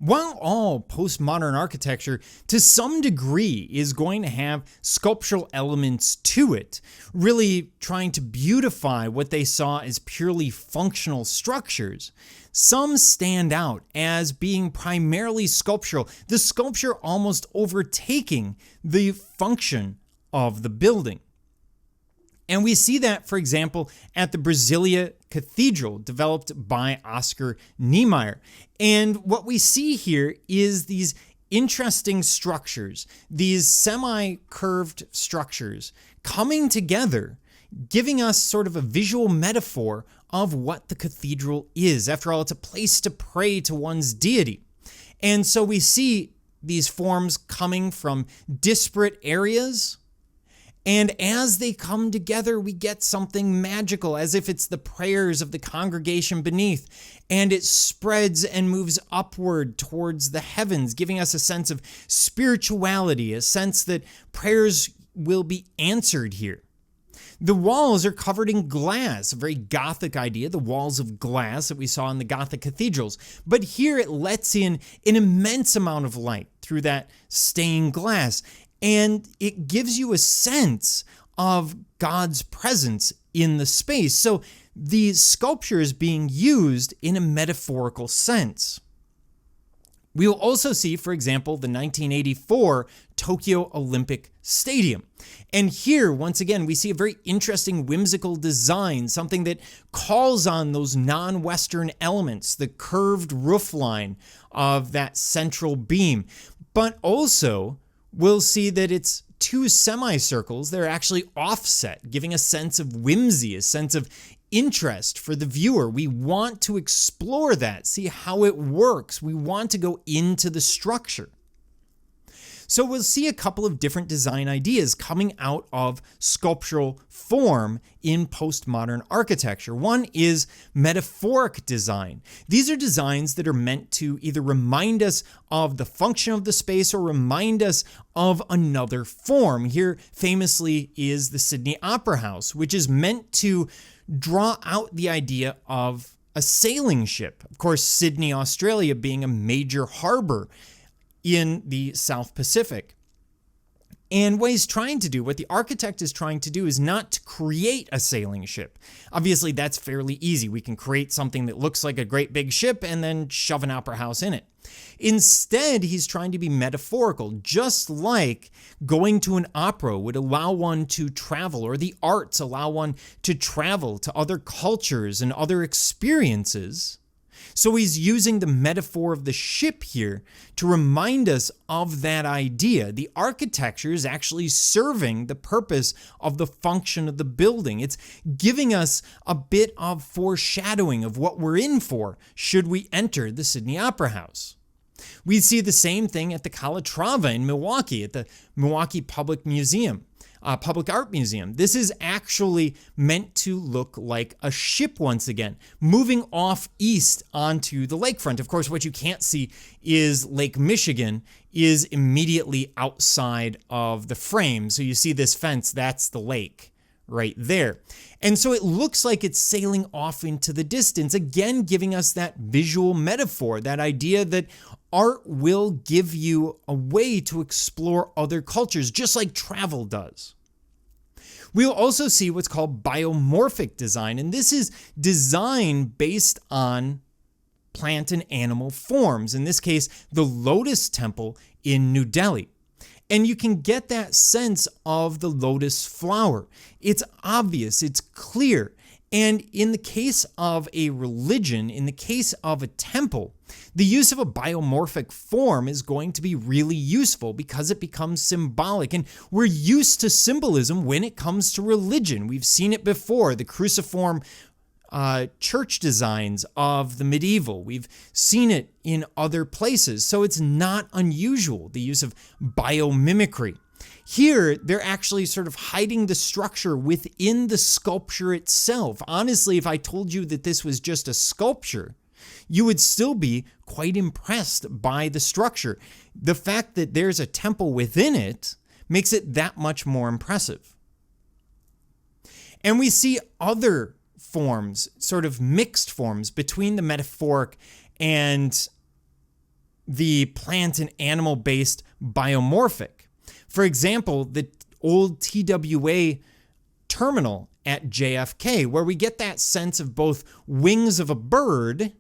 While all postmodern architecture to some degree is going to have sculptural elements to it, really trying to beautify what they saw as purely functional structures, some stand out as being primarily sculptural, the sculpture almost overtaking the function of the building. And we see that, for example, at the Braslia Cathedral, developed by Oscar Niemeyer. And what we see here is these interesting structures, these semi-curved structures coming together, giving us sort of a visual metaphor of what the cathedral is. After all, it's a place to pray to one's deity. And so we see these forms coming from disparate areas. And as they come together, we get something magical, as if it's the prayers of the congregation beneath, and it spreads and moves upward towards the heavens, giving us a sense of spirituality, a sense that prayers will be answered here. The walls are covered in glass, a very Gothic idea, the walls of glass that we saw in the Gothic cathedrals. But here it lets in an immense amount of light through that stained glass. And it gives you a sense of God's presence in the space. So the sculpture is being used in a metaphorical sense. We will also see, for example, the 1984 Tokyo Olympic Stadium. And here, once again, we see a very interesting whimsical design, something that calls on those non-Western elements, the curved roofline of that central beam, but also we'll see that it's two semicircles that are actually offset, giving a sense of whimsy, a sense of interest for the viewer. We want to explore that, see how it works. We want to go into the structure. So we'll see a couple of different design ideas coming out of sculptural form in postmodern architecture. One is metaphoric design. These are designs that are meant to either remind us of the function of the space or remind us of another form. Here famously is the Sydney Opera House, which is meant to draw out the idea of a sailing ship. Of course, Sydney, Australia being a major harbor in the South Pacific. And what he's trying to do, what the architect is trying to do, is not to create a sailing ship. Obviously, that's fairly easy. We can create something that looks like a great big ship and then shove an opera house in it. Instead, he's trying to be metaphorical, just like going to an opera would allow one to travel, or the arts allow one to travel to other cultures and other experiences. So he's using the metaphor of the ship here to remind us of that idea. The architecture is actually serving the purpose of the function of the building. It's giving us a bit of foreshadowing of what we're in for should we enter the Sydney Opera House. We see the same thing at the Calatrava in Milwaukee, at the Milwaukee Public Art Museum. This is actually meant to look like a ship once again, moving off east onto the lakefront. Of course, what you can't see is Lake Michigan is immediately outside of the frame. So you see this fence, that's the lake right there. And so it looks like it's sailing off into the distance, again giving us that visual metaphor, that idea that art will give you a way to explore other cultures, just like travel does. We'll also see what's called biomorphic design, and this is design based on plant and animal forms, in this case, the Lotus Temple in New Delhi. And you can get that sense of the lotus flower. It's obvious, it's clear. And in the case of a religion, in the case of a temple, the use of a biomorphic form is going to be really useful because it becomes symbolic. And we're used to symbolism when it comes to religion. We've seen it before, the cruciform church designs of the medieval. We've seen it in other places. So it's not unusual, the use of biomimicry. Here, they're actually sort of hiding the structure within the sculpture itself. Honestly, if I told you that this was just a sculpture, you would still be quite impressed by the structure. The fact that there's a temple within it makes it that much more impressive. And we see other forms, sort of mixed forms between the metaphoric and the plant and animal-based biomorphic. For example, the old TWA terminal at JFK, where we get that sense of both wings of a bird,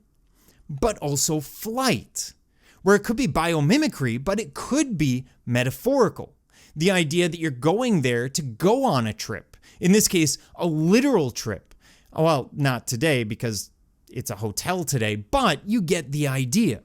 but also flight, where it could be biomimicry, but it could be metaphorical. The idea that you're going there to go on a trip, in this case, a literal trip. Well, not today because it's a hotel today, but you get the idea.